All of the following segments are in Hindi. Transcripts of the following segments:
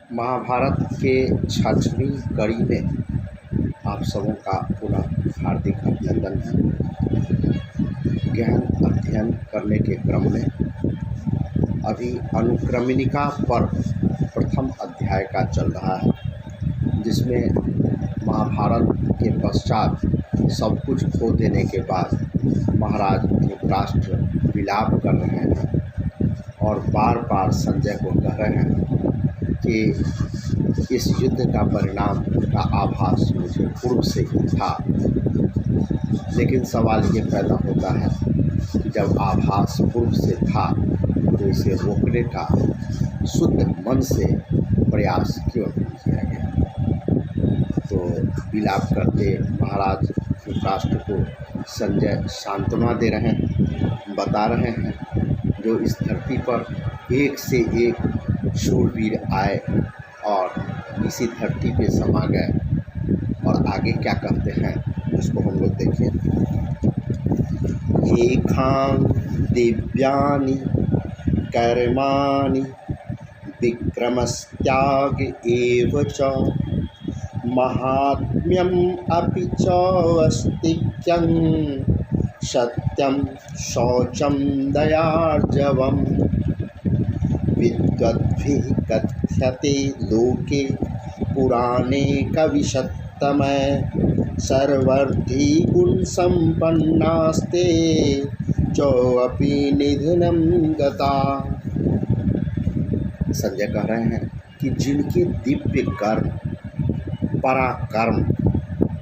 महाभारत के 6वीं कड़ी में आप सबों का पुनः हार्दिक अभिनंदन है। गहन अध्ययन करने के क्रम में अभी अनुक्रमणिका पर्व प्रथम अध्याय का चल रहा है, जिसमें महाभारत के पश्चात सब कुछ खो देने के बाद महाराज धृतराष्ट्र विलाप कर रहे हैं और बार बार संजय को कह रहे हैं कि इस युद्ध का परिणाम का आभास मुझे पूर्व से ही था। लेकिन सवाल ये पैदा होता है कि जब आभास पूर्व से था तो इसे रोकने का शुद्ध मन से प्रयास क्यों नहीं किया गया। तो विलाप करते महाराज धृतराष्ट्र को संजय सांत्वना दे रहे हैं, बता रहे हैं जो इस धरती पर एक से एक शूरवीर आए और इसी धरती पे समा गए। और आगे क्या कहते हैं उसको हम लोग देखें। ये खान दिव्यानि कर्माणि विक्रमस्त्याग एव च महात्म्यम अपि च अस्तिक्यं सत्यं शौचं दयार्जवम् विद्वद्भिः कथ्यते लोके पुराणे कविशत्तमः सर्वर्थी गुण संपन्नास्ते चोऽपि निधनं गता। संजय कह रहे हैं कि जिनके दिव्य कर्म, पराक्रम,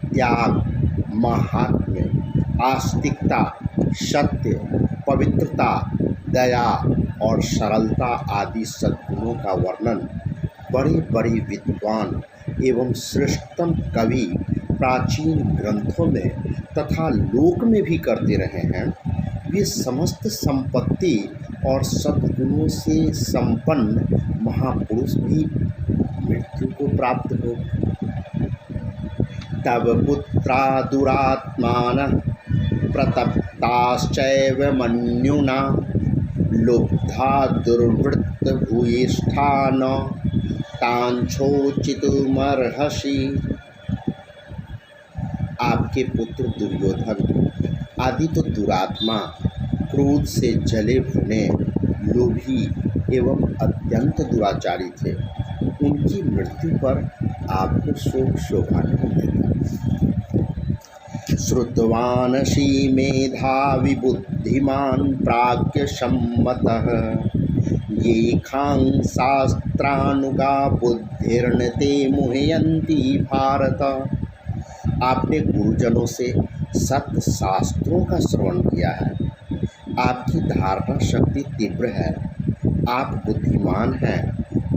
त्याग, महात्म्य, आस्तिकता, सत्य, पवित्रता, दया और सरलता आदि सद्गुणों का वर्णन बड़े बड़े विद्वान एवं श्रेष्ठतम कवि प्राचीन ग्रंथों में तथा लोक में भी करते रहे हैं, वे समस्त संपत्ति और सद्गुणों से संपन्न महापुरुष भी मृत्यु को प्राप्त हो। तब पुत्रा दुरात्मानः प्रतप्ताश्चैव मन्युना लुब्धा दुर्वृत्त भूयिष्ठान तांछोचितुमर्हसि। आपके पुत्र दुर्योधन आदि तो दुरात्मा, क्रोध से जले भुने, लोभी एवं अत्यंत दुराचारी थे। उनकी मृत्यु पर आपको शोक शोभा नहीं देता। श्रुतवानसि मेधावी बुद्धिमान प्राज्ञ सम्मतः ये खां शास्त्रानुगा बुद्धिर्न ते मुह्यन्ति भारत। आपने गुरुजनों से सत्य शास्त्रों का श्रवण किया है। आपकी धारणा शक्ति तीव्र है। आप बुद्धिमान हैं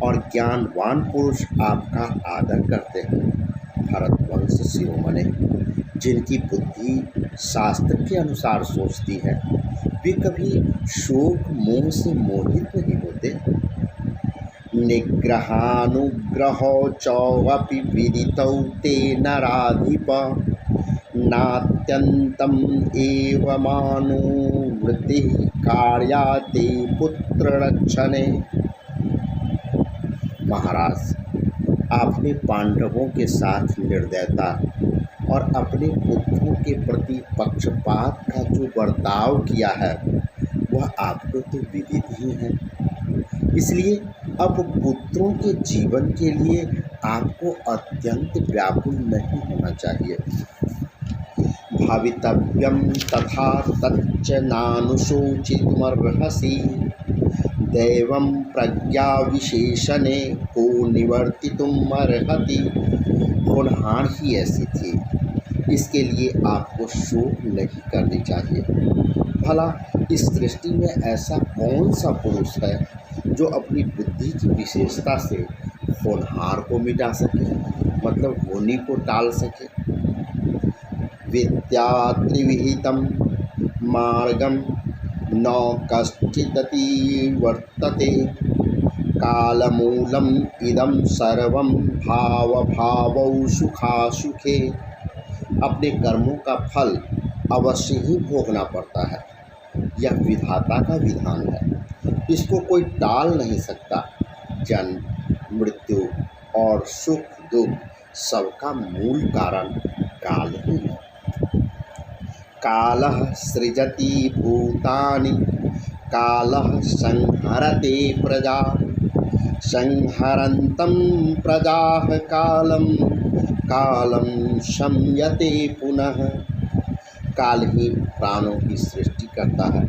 और ज्ञानवान पुरुष आपका आदर करते हैं। भरतवंश शिरोमणि जिनकी बुद्धि शास्त्र के अनुसार सोचती है, वे कभी शोक मोह से मोहित नहीं होते। निग्रहानुग्रहो चौवपि विदितौ ते नराधिप नात्यन्तम् एव मानुवृत्तिः कार्याते पुत्र रक्षणे। महाराज, आपने पांडवों के साथ निर्दयता और अपने पुत्रों के प्रति पक्षपात का जो बर्ताव किया है वह आपको तो विदित ही है। इसलिए अब पुत्रों के जीवन के लिए आपको अत्यंत व्याकुल नहीं होना चाहिए। भावितव्यं तथा तच्च नानुशोचितुमर्हसि दैवं प्रज्ञा विशेषणे को निवर्तितुमर्हति। होनहार ही ऐसी थी, इसके लिए आपको शोक नहीं करनी चाहिए। भला इस सृष्टि में ऐसा कौन सा पुरुष है जो अपनी बुद्धि की विशेषता से होनहार को मिटा सके, मतलब होनी को टाल सके। विद्या त्रिविहितं मार्गं न कश्चिदति वर्तते कालमूलम् इदं सर्वं भाव भावौ सुखासुखे। अपने कर्मों का फल अवश्य ही भोगना पड़ता है, यह विधाता का विधान है, इसको कोई टाल नहीं सकता। जन्म, मृत्यु और सुख दुख सबका मूल कारण काल ही है। कालः सृजति भूतानि कालः संहरते प्रजा संहरन्तं प्रजाः कालं कालं शम्यते पुनः। काल ही प्राणों की सृष्टि करता है,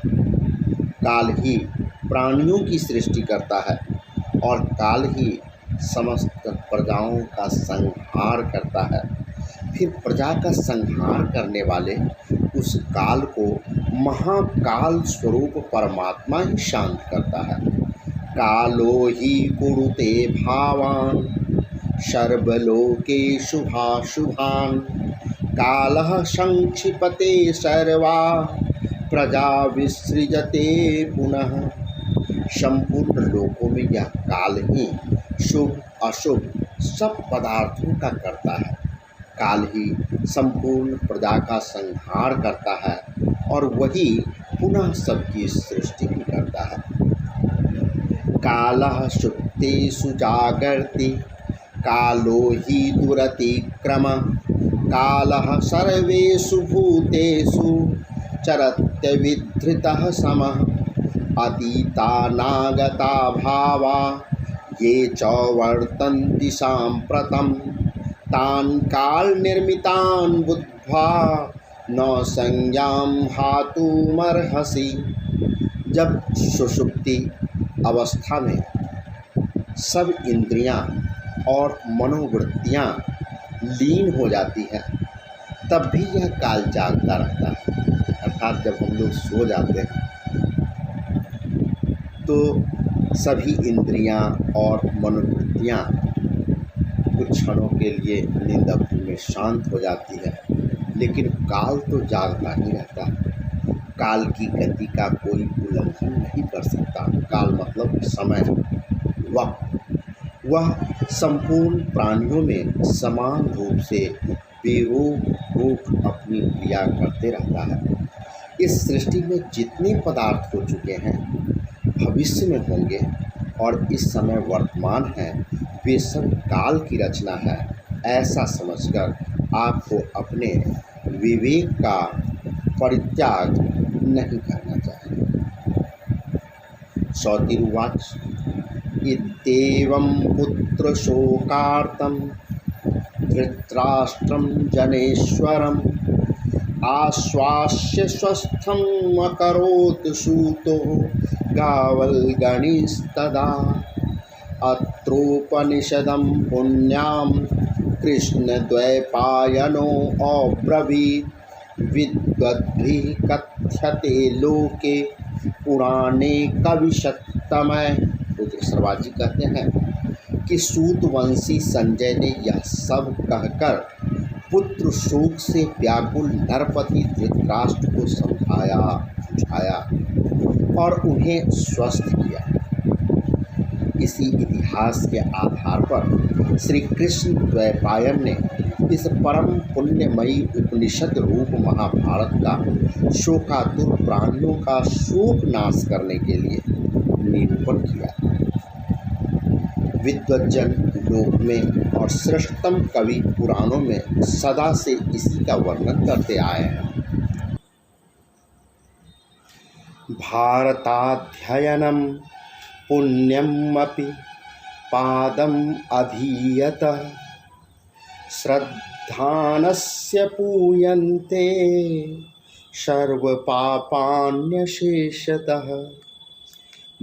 काल ही प्राणियों की सृष्टि करता है और काल ही समस्त प्रजाओं का संहार करता है। फिर प्रजा का संहार करने वाले उस काल को महाकाल स्वरूप परमात्मा ही शांत करता है। कालो ही कुरुते भावान सर्वलोकेषु शुभाशुभान् कालः संक्षिपते सर्वा प्रजा विसृजते पुनः। संपूर्ण लोकों में यह काल ही शुभ अशुभ सब पदार्थों का करता है। काल ही संपूर्ण प्रजा का संहार करता है और वही पुनः सबकी सृष्टि भी करता है। कालः सुप्तेषु जागर्ति कालो हि दुरतिक्रमः कालः सर्वेषु भूतेषु चरत्यविधृतः समः अतीतानागता भावा ये च वर्तन्ति साम्प्रतं तान् कालनिर्मितान् बुद्ध्वा न संज्ञां हातुमर्हसि। जब सुषुप्ति अवस्था में सब इंद्रियां और मनोवृत्तियां लीन हो जाती है तब भी यह काल जागता रहता है। अर्थात जब हम लोग सो जाते हैं तो सभी इंद्रियां और मनोवृत्तियां कुछ क्षणों के लिए नींद में शांत हो जाती है, लेकिन काल तो जागता ही रहता है। काल की गति का कोई उल्लंघन नहीं कर सकता। काल मतलब समय, वक्त। वह संपूर्ण प्राणियों में समान रूप से बेरोक अपनी क्रिया करते रहता है। इस सृष्टि में जितने पदार्थ हो चुके हैं, भविष्य में होंगे और इस समय वर्तमान है, वे सब काल की रचना है। ऐसा समझकर आपको अपने विवेक का परित्याग नहीं करना चाहिए। सौतिरुवाच इत्येवं पुत्रशोकार्तं धृतराष्ट्रं जनेश्वरम् आश्वास्य स्वस्थम् अकरोत् सूतो गावल्गणिस्तदा अत्रोपनिषदं पुण्यां कृष्णद्वैपायनो अब्रवीत् विद्वद्भिः कथ्यते लोके पुराणे कविशतमय। रुद्र शर्मा जी कहते हैं कि सूतवंशी संजय ने यह सब कहकर पुत्र शोक से व्याकुल नरपति धृतराष्ट्र को समझाया बुझाया और उन्हें स्वस्थ किया। इसी इतिहास के आधार पर श्री कृष्ण द्वैपायन ने इस परम पुण्यमयी उपनिषद रूप महाभारत का शोकातुर प्राणियों का शोक नाश करने के लिए निरूपण किया। विद्वज्जन लोक में और श्रेष्ठतम कवि पुराणों में सदा से इसी का वर्णन करते आए हैं। भारताध्ययनं पुण्यमपि पादम् अधीयत श्रद्धानस्य पूयन्ते सर्वपापान्यशेषतः।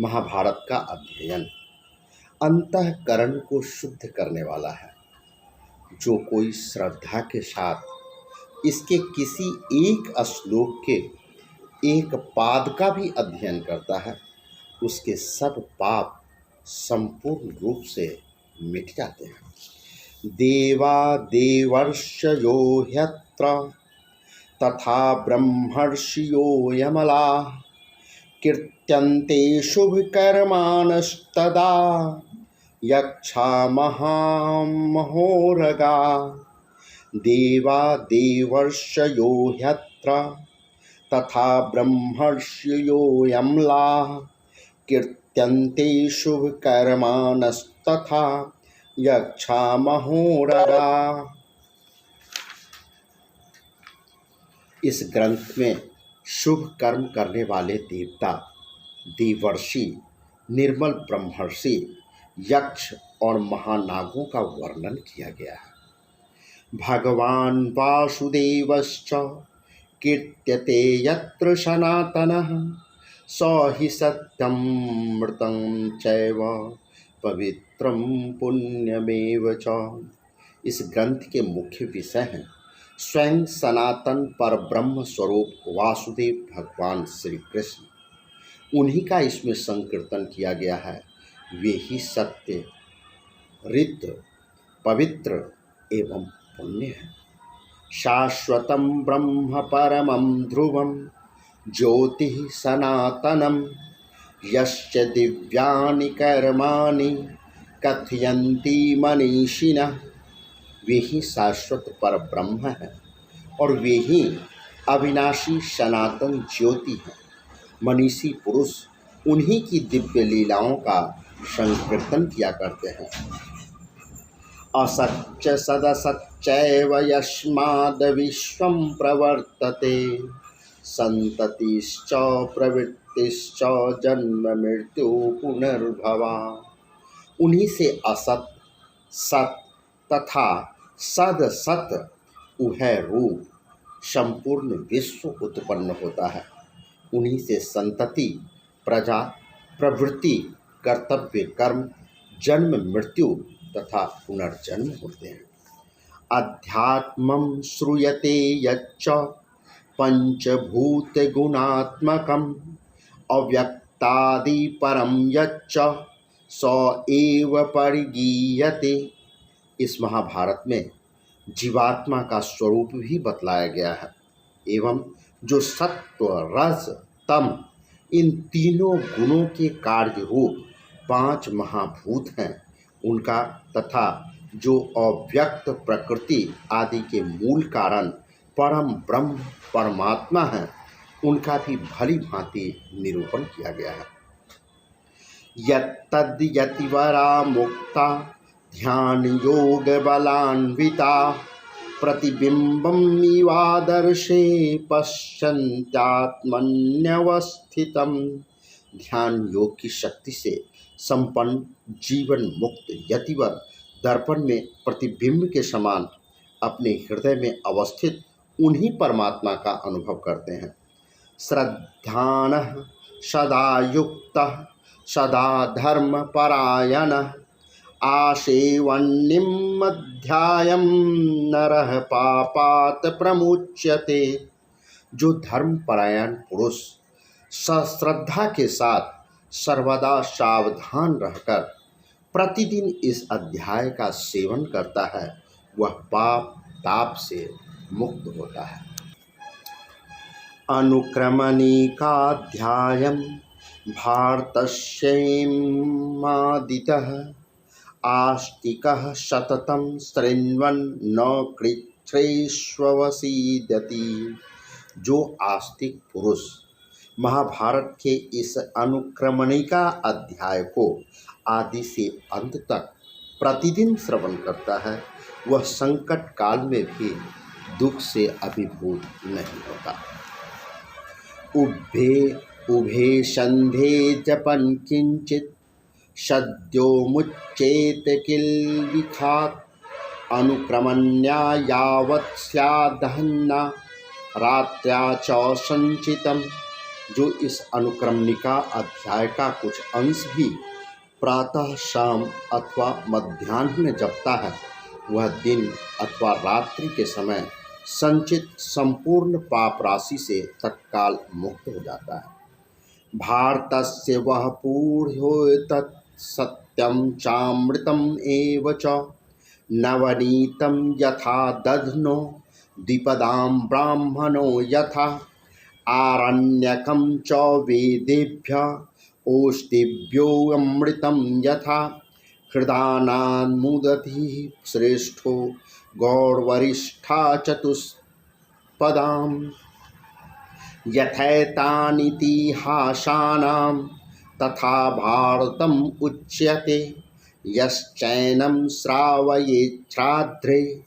महाभारत का अध्ययन अंतःकरण को शुद्ध करने वाला है। जो कोई श्रद्धा के साथ इसके किसी एक श्लोक के एक पाद का भी अध्ययन करता है, उसके सब पाप संपूर्ण रूप से मिट जाते हैं। देवा देवर्षयो ह्यत्र तथा ब्रह्मर्षियो यमलाः कीर्त्यन्ते शुभकर्माणस्तदा यक्षा महामहोरगा। देवा देवर्षयो ह्यत्र तथा ब्रह्मर्षियो यमलाः कीर्त्यन्ते शुभकर्माणस्तथा यक्षामहोरगा। इस ग्रंथ में शुभ कर्म करने वाले देवता, देवर्षि, निर्मल ब्रह्मर्षि, यक्ष और महानागों का वर्णन किया गया है। भगवान वासुदेवश्च कीर्त्यते यत्र सनातनः स हि सत्यमृतं चैव पवित्रं पुण्यमेव च। इस ग्रंथ के मुख्य विषय हैं स्वयं सनातन पर ब्रह्म स्वरूप वासुदेव भगवान श्री कृष्ण। उन्हीं का इसमें संकीर्तन किया गया है। वे ही सत्य, रित, पवित्र एवं पुण्य है। शाश्वतं ब्रह्म परमं ध्रुवं ज्योति सनातनम यश्च दिव्यानि कर्माणि कथयन्ति मनीषिणः। वे ही शाश्वत पर ब्रह्म है और वे ही अविनाशी सनातन ज्योति है। मनीषी पुरुष उन्हीं की दिव्य लीलाओं का संकीर्तन किया करते हैं। असच्च सदसच्चैव यस्माद् विश्वं प्रवर्तते संततिश्च प्रवृत्तिश्च जन्म मृत्यु पुनर्भवा। उन्हीं से असत, सत तथा सद सत उभय रूप संपूर्ण विश्व उत्पन्न होता है। उन्हीं से संतति, प्रजा, प्रवृत्ति, कर्तव्य कर्म, जन्म मृत्यु तथा पुनर्जन्म होते हैं। अध्यात्मं श्रूयते यच्च पंचभूत गुणात्मकम् अव्यक्तादि परम यच्च स एव परिगीयते। इस महाभारत में जीवात्मा का स्वरूप भी बतलाया गया है एवं जो सत्व, रज, तम इन तीनों गुणों के कार्य रूप 5 महाभूत हैं उनका तथा जो अव्यक्त प्रकृति आदि के मूल कारण परम ब्रह्म परमात्मा है उनका भी भली भांति निरूपण किया गया है। यत्तद्यतिवरा मुक्ता ध्यान योग बलान्विता प्रतिबिंबम इवादर्शे पश्यन्त्यात्मन्यवस्थितम्। ध्यान योग की शक्ति से संपन्न जीवन मुक्त यतिवर दर्पण में प्रतिबिंब के समान अपने हृदय में अवस्थित उन्हीं परमात्मा का अनुभव करते हैं। श्रद्धानः सदा युक्तः सदा धर्म परायण आसेवन्निम् अध्यायं नरः पापात् प्रमुच्यते। जो धर्म परायण पुरुष सश्रद्धा के साथ सर्वदा सावधान रहकर प्रतिदिन इस अध्याय का सेवन करता है वह पाप ताप से मुक्त होता है। अनुक्रमणिकाध्यायं भारतस्यैमादितः आस्तिकः सततं शृण्वन् न कृच्छ्रेष्वसीदति। जो आस्तिक पुरुष महाभारत के इस अनुक्रमणिका अध्याय को आदि से अंत तक प्रतिदिन श्रवण करता है वह संकट काल में भी दुख से अभिभूत नहीं होता। उभे संधे जपन किंचित सद्यो मुच्चेत किल्बिखात् अनुक्रमण्या यावत् स्यादहन्ना रात्र्या च संचितम्। जो इस अनुक्रमणिका अध्याय का कुछ अंश भी प्रातः, शाम अथवा मध्याह्न में जपता है वह दिन अथवा रात्रि के समय संचित संपूर्ण पाप राशि से तत्काल मुक्त हो जाता है। भारतस्य वह पूर्यो तत् सत्यं चामृतम् एव च नवनीतं यथा दध्नो द्विपदां ब्राह्मणो यथा आरण्यकं च वेदेभ्यः ओष्टिभ्योऽमृतं यथा हृदानान्मुदति श्रेष्ठो गौरवरिष्ठा चतुष्पदाम्। यथैतानितिहासानां तथा भारतम् उच्यते यश्चैनं श्रावयेच्छ्राद्रे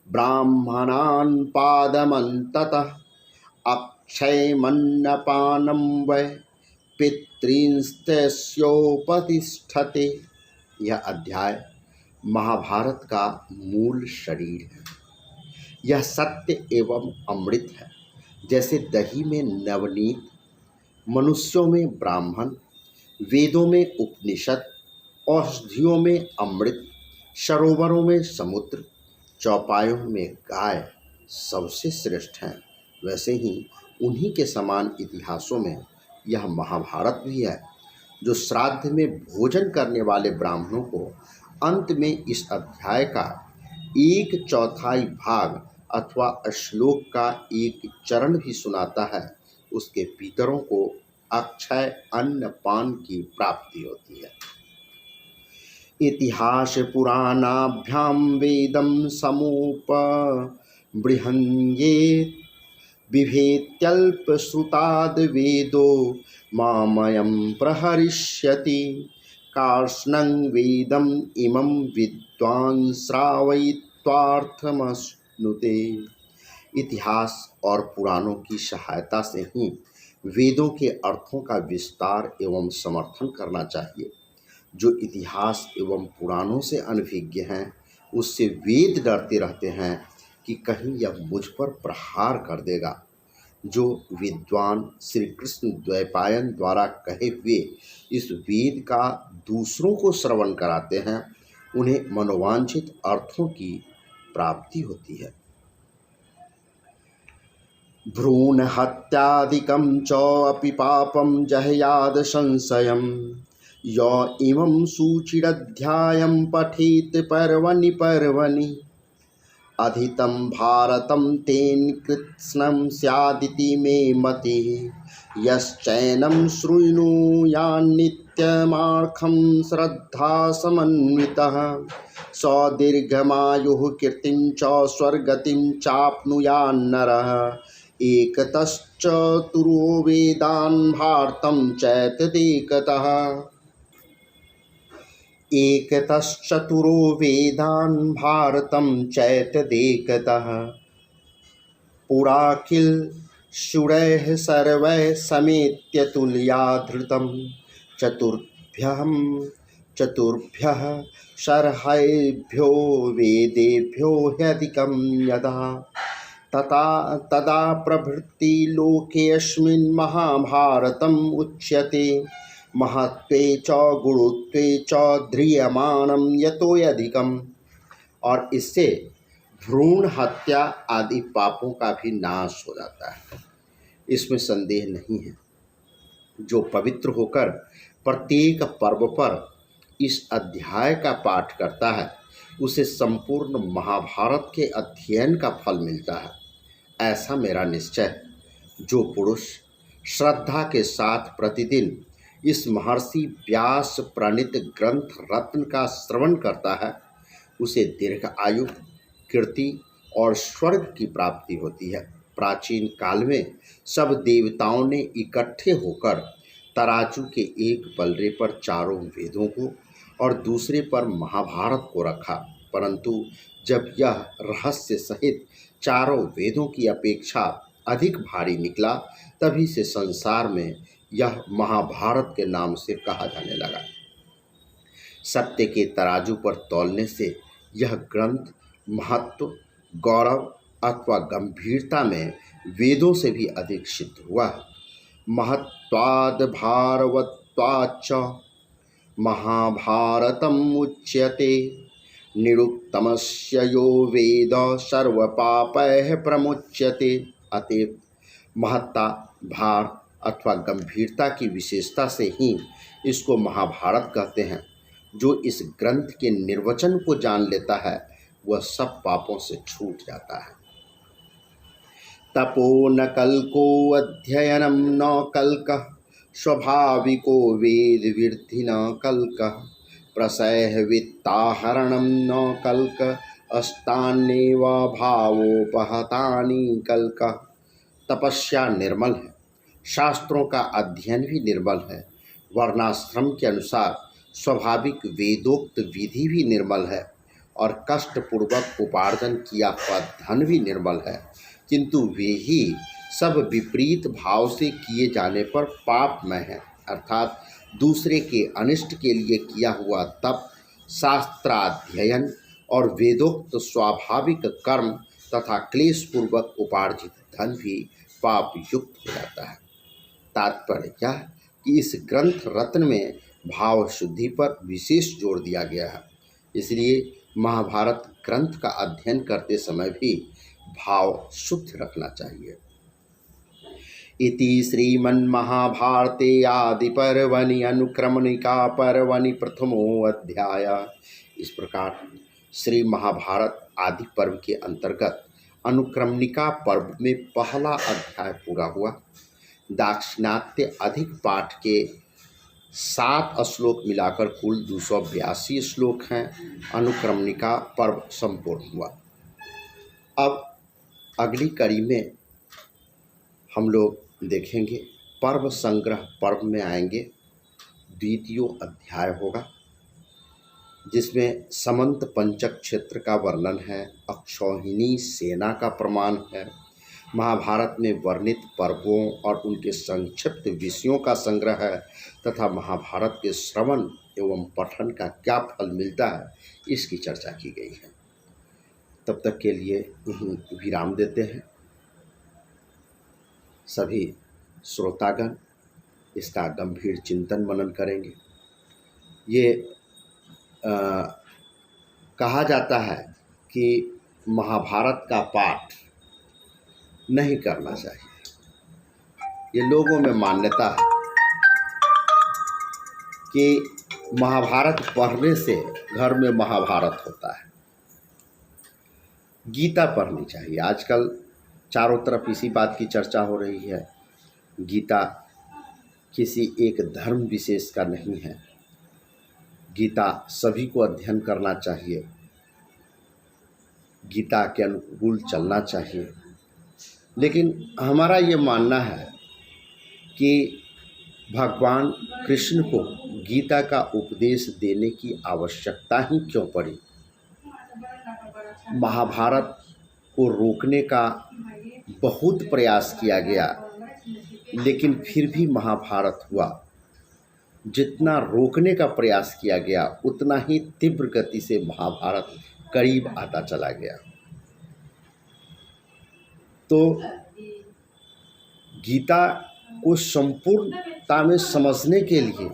ब्राह्मणान् पादमन्ततः अक्षयमन्नपानं वै पितृंस्तस्योपतिष्ठते। यह अध्याय महाभारत का मूल शरीर है। यह सत्य एवं अमृत है। जैसे दही में नवनीत, मनुष्यों में ब्राह्मण, वेदों में उपनिषद, औषधियों में अमृत, सरोवरों में समुद्र, चौपायों में गाय सबसे श्रेष्ठ हैं, वैसे ही उन्हीं के समान इतिहासों में यह महाभारत भी है, जो श्राद्ध में भोजन करने वाले ब्राह्मणों को अंत में इस अध्याय का 1/4 भाग अथवा श्लोक का एक चरण भी सुनाता है, उसके पितरों को अक्षय अन्न पान की प्राप्ति होती है। इतिहास पुराणाभ्यां वेदं समुपबृहन्येत् बिभेत्यल्पश्रुताद् वेदो मामयं प्रहरिष्यति कार्ष्णं वेदम् इमं विद्वान् श्रावयित्वार्थमश्नुते। इतिहास और पुराणों की सहायता से ही वेदों के अर्थों का विस्तार एवं समर्थन करना चाहिए। जो इतिहास एवं पुराणों से अनभिज्ञ हैं, उससे वेद डरते रहते हैं कि कहीं यह मुझ पर प्रहार कर देगा। जो विद्वान श्री कृष्ण द्वैपायन द्वारा कहे हुए इस वेद का दूसरों को श्रवण कराते हैं, उन्हें मनोवांछित अर्थों की प्राप्ति होती है। भ्रूण हत्यादिकं च अपि पापं जह्याद संशयम् यो इमं सूचिरध्यायं पठेत् पर्वणि पर्वणि अधितं भारतं तेन कृत्स्नं स्यादिति मे मतिः यश्चैनं शृणुयान्नित्यमार्खं श्रद्धा समन्वितः स दीर्घमायुः कीर्तिं च स्वर्गतिं चाप्नुयान्नरः एकतश्चतुरो वेदान् भारतं चैतदेकतः एकतश्चतुरो वेदान् भारतं चैतदेकतः पुराकिल शूरैः सर्वैः समेत्य तुल्याधृतं चतुर्भ्यः शर्हेभ्यो वेदेभ्यो ह्यधिकं यदा तदा प्रभृति लोकेऽस्मिन् महाभारतम् उच्यते महत्त्वे च गुरुत्वे च ध्रियमाणं यतोऽधिकम्। और इससे भ्रूण हत्या आदि पापों का भी नाश हो जाता है, इसमें संदेह नहीं है। जो पवित्र होकर प्रत्येक पर्व पर इस अध्याय का पाठ करता है, उसे संपूर्ण महाभारत के अध्ययन का फल मिलता है, ऐसा मेरा निश्चय है। जो पुरुष श्रद्धा के साथ प्रतिदिन इस महर्षि व्यास प्रणीत ग्रंथ रत्न का श्रवण करता है, उसे दीर्घ आयु, कीर्ति और स्वर्ग की प्राप्ति होती है। प्राचीन काल में सब देवताओं ने इकट्ठे होकर तराजू के एक पलड़े पर चारों वेदों को और दूसरे पर महाभारत को रखा, परंतु जब यह रहस्य सहित चारों वेदों की अपेक्षा अधिक भारी निकला, तभी से संसार में यह महाभारत के नाम से कहा जाने लगा। सत्य के तराजू पर तौलने से यह ग्रंथ महत्व, गौरव अथवा गंभीरता में वेदों से भी अधिक सिद्ध हुआ है। महत्वाद भारवत्वाच्च महाभारतम् उच्यते निरुक्तमस्य यो वेद सर्वपापैः प्रमुच्यते। अतएव महत्ता, भार अथवा गंभीरता की विशेषता से ही इसको महाभारत कहते हैं। जो इस ग्रंथ के निर्वचन को जान लेता है, वह सब पापों से छूट जाता है। तपो न कल्को अध्ययनम न कल्कः स्वाभाविको वेद विद्धि न कल्कः प्रसह वित्ताहरणम न कल्क अस्तान्येव भावोपहतानि कल्कः। तपस्या निर्मल है, शास्त्रों का अध्ययन भी निर्मल है। वर्णाश्रम के अनुसार स्वाभाविक वेदोक्त विधि भी निर्मल है और कष्टपूर्वक उपार्जन किया हुआ धन भी निर्मल है, किंतु वे ही सब विपरीत भाव से किए जाने पर पापमय है, अर्थात दूसरे के अनिष्ट के लिए किया हुआ तप, शास्त्राध्ययन और वेदोक्त स्वाभाविक कर्म तथा क्लेशपूर्वक उपार्जित धन भी पाप युक्त हो जाता है। तात्पर्य यह कि इस ग्रंथ रत्न में भाव शुद्धि पर विशेष जोर दिया गया है, इसलिए महाभारत ग्रंथ का अध्ययन करते समय भी भाव शुद्ध रखना चाहिए। इति श्रीमन्महाभारते आदिपर्वणि अनुक्रमणिका पर्वणि प्रथमोऽध्याय। इस प्रकार श्री महाभारत आदि पर्व के अंतर्गत अनुक्रमणिका पर्व में पहला अध्याय पूरा हुआ। दाक्षिणात्य अधिक पाठ के 7 श्लोक मिलाकर कुल 282 श्लोक हैं। अनुक्रमणिका पर्व संपूर्ण हुआ। अब अगली कड़ी में हम लोग देखेंगे पर्व संग्रह पर्व में आएंगे। द्वितीय अध्याय होगा जिसमें समंत पंचक क्षेत्र का वर्णन है, अक्षौहिणी सेना का प्रमाण है, महाभारत में वर्णित पर्वों और उनके संक्षिप्त विषयों का संग्रह है तथा महाभारत के श्रवण एवं पठन का क्या फल मिलता है इसकी चर्चा की गई है। तब तक के लिए यहीं विराम देते हैं। सभी श्रोतागण इसका गंभीर चिंतन मनन करेंगे। ये कहा जाता है कि महाभारत का पाठ नहीं करना चाहिए। ये लोगों में मान्यता है कि महाभारत पढ़ने से घर में महाभारत होता है। गीता पढ़नी चाहिए। आजकल चारों तरफ इसी बात की चर्चा हो रही है। गीता किसी एक धर्म विशेष का नहीं है। गीता सभी को अध्ययन करना चाहिए, गीता के अनुकूल चलना चाहिए। लेकिन हमारा ये मानना है कि भगवान कृष्ण को गीता का उपदेश देने की आवश्यकता ही क्यों पड़ी। महाभारत को रोकने का बहुत प्रयास किया गया, लेकिन फिर भी महाभारत हुआ। जितना रोकने का प्रयास किया गया उतना ही तीव्र गति से महाभारत करीब आता चला गया। तो गीता को संपूर्णता में समझने के लिए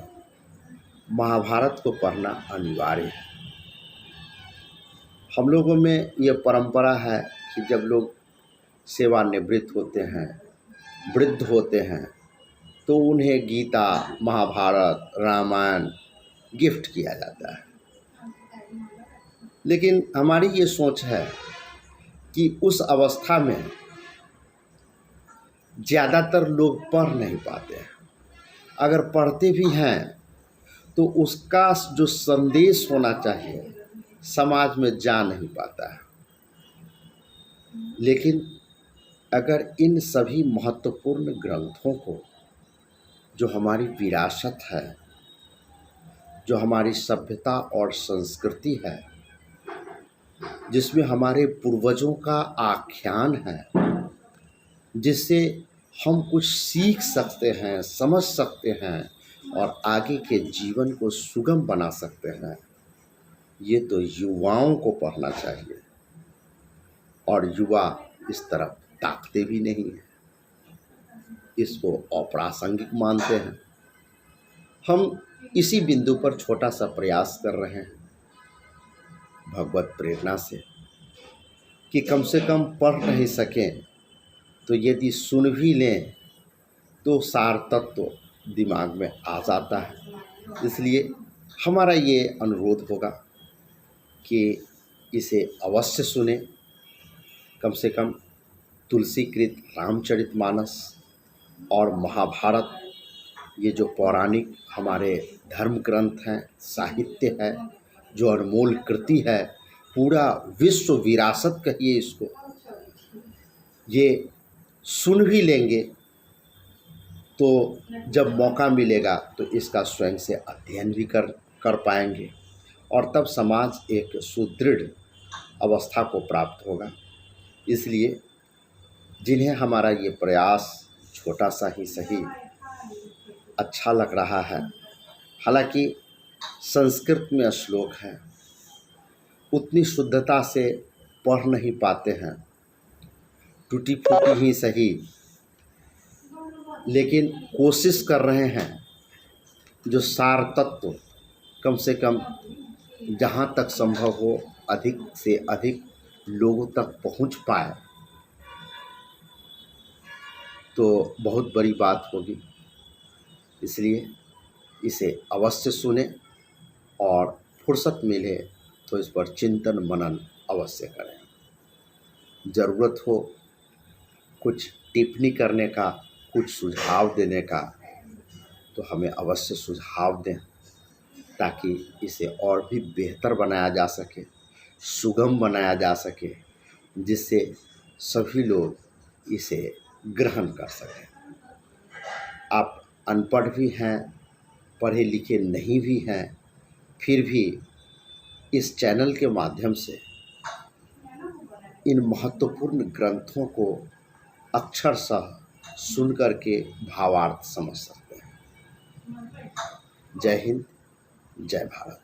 महाभारत को पढ़ना अनिवार्य है। हम लोगों में ये परंपरा है कि जब लोग सेवानिवृत्त होते हैं, वृद्ध होते हैं, तो उन्हें गीता, महाभारत, रामायण गिफ्ट किया जाता है। लेकिन हमारी ये सोच है कि उस अवस्था में ज़्यादातर लोग पढ़ नहीं पाते हैं। अगर पढ़ते भी हैं तो उसका जो संदेश होना चाहिए समाज में जा नहीं पाता है। लेकिन अगर इन सभी महत्वपूर्ण ग्रंथों को, जो हमारी विरासत है, जो हमारी सभ्यता और संस्कृति है, जिसमें हमारे पूर्वजों का आख्यान है, जिससे हम कुछ सीख सकते हैं, समझ सकते हैं और आगे के जीवन को सुगम बना सकते हैं, ये तो युवाओं को पढ़ना चाहिए। और युवा इस तरफ ताकते भी नहीं हैं, इसको अप्रासंगिक मानते हैं। हम इसी बिंदु पर छोटा सा प्रयास कर रहे हैं भगवत प्रेरणा से कि कम से कम पढ़ नहीं सकें तो यदि सुन भी लें तो सार तत्व दिमाग में आ जाता है। इसलिए हमारा ये अनुरोध होगा कि इसे अवश्य सुने। कम से कम तुलसीकृत रामचरितमानस और महाभारत, ये जो पौराणिक हमारे धर्म ग्रंथ हैं, साहित्य है, जो अनमोल कृति है, पूरा विश्व विरासत कहिए इसको, ये सुन भी लेंगे तो जब मौका मिलेगा तो इसका स्वयं से अध्ययन भी कर कर पाएंगे और तब समाज एक सुदृढ़ अवस्था को प्राप्त होगा। इसलिए जिन्हें हमारा ये प्रयास छोटा सा ही सही अच्छा लग रहा है, हालांकि संस्कृत में श्लोक है, उतनी शुद्धता से पढ़ नहीं पाते हैं, टूटी फूटी ही सही, लेकिन कोशिश कर रहे हैं जो सार तत्व कम से कम जहाँ तक संभव हो अधिक से अधिक लोगों तक पहुँच पाए तो बहुत बड़ी बात होगी। इसलिए इसे अवश्य सुने और फुर्सत मिले तो इस पर चिंतन मनन अवश्य करें। ज़रूरत हो कुछ टिप्पणी करने का, कुछ सुझाव देने का, तो हमें अवश्य सुझाव दें ताकि इसे और भी बेहतर बनाया जा सके, सुगम बनाया जा सके, जिससे सभी लोग इसे ग्रहण कर सकें। आप अनपढ़ भी हैं, पढ़े लिखे नहीं भी हैं, फिर भी इस चैनल के माध्यम से इन महत्वपूर्ण ग्रंथों को अक्षरशः सुन करके भावार्थ समझ सकते हैं। जय हिंद, जय भारत।